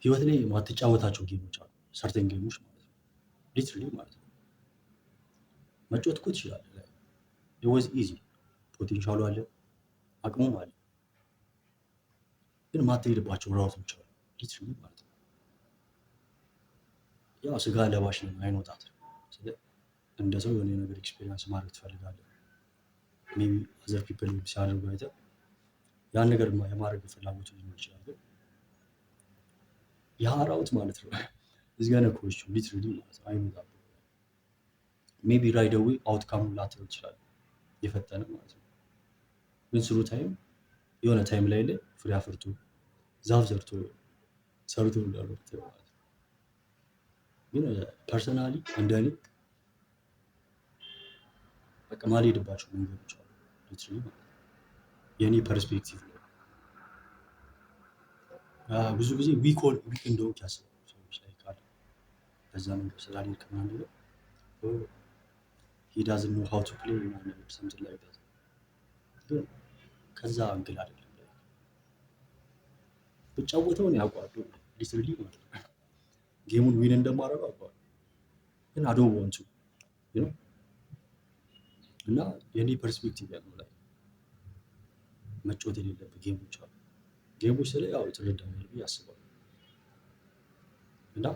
ህይወት ላይ ማትጫወታቸው ጌሞች አሉ። ሰርተን ጌሞች ማለት ነው። ሊትራሊ ማለት ነው። መጫወት እኮ ትችላለህ። it was easy ፖቴንሻሉ አለ፣ አቅሙም አለ። ግን ማትሄድባቸው ራውቶች አሉ። ሊትራሊ ማለት ነው። ያው ስጋ ለባሽ ነው አይኖጣት። እንደ ሰው የሆነ ነገር ኤክስፔሪንስ ማድረግ ትፈልጋለህ። ሜቢ አዘር ፒፕል ሲያደርጉ አይተህ ያን ነገር የማድረግ ፍላጎት ሊኖር ይችላል። ግን ያ ራውት ማለት ነው እዚህ ጋር ነኮች ሊትራሊ ማለት ነው አይኖጣም። ሜቢ ራይድ አዌይ አውትካሙን ላትለው ትችላለህ የፈጠነ ማለት ነው። ግን ስሩ ታይም የሆነ ታይም ላይ ፍሬ አፍርቶ ዛፍ ሰርቶ እንዳለው ማለት ነው። ግን ፐርሰናሊ እንደኔ በቃ ማልሄድባቸው መንገዶች አሉ። ሊትራሊ ማለት ነው የኔ ፐርስፔክቲቭ ነው። ብዙ ጊዜ ዊክ እንደሆንክ ያስባሉ ሰዎች ላይ ካለ በዛ መንገድ ስላልሄድክ ምናምን ነገር he doesn't know how to play ምናምን ነገር something like that። ግን ከዛ አንግል አይደለም ብጫወተው ነው ያውቀዋለሁ። ሊትራሊ ማለት ነው ጌሙን ዊን እንደማደርገው አውቀዋለሁ። ግን I don't want to you know እና የኔ ፐርስፔክቲቭ ያለው ላይ መጫወት የሌለብህ ጌሞች አሉ። ጌሞች ስለ ያው ትረዳኛለህ ብዬ አስባለሁ። እና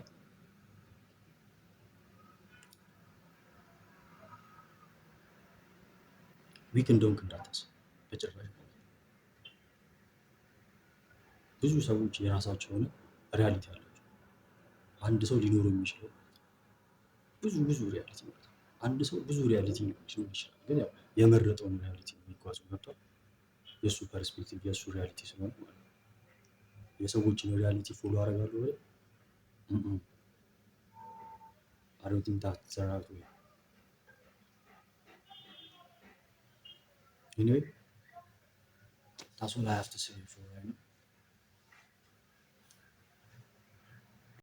ዊክ እንደሆንክ እንዳታስብ በጭራሽ። ብዙ ሰዎች የራሳቸው የሆነ ሪያሊቲ አላቸው። አንድ ሰው ሊኖረው የሚችለው ብዙ ሪያሊቲ ማለት ነው። አንድ ሰው ብዙ ሪያሊቲ ሊኖር ይችላል። ግን ያው የመረጠውን ሪያሊቲ ነው የሚጓዘው። ገብቷል? የእሱ ፐርስፔክቲቭ የእሱ ሪያሊቲ ስለሆነ ማለት ነው። የሰዎችን ሪያሊቲ ፎሎ አደርጋለሁ ወይ? I don't think that's the right way. Anyway, that's all I have to say for right now.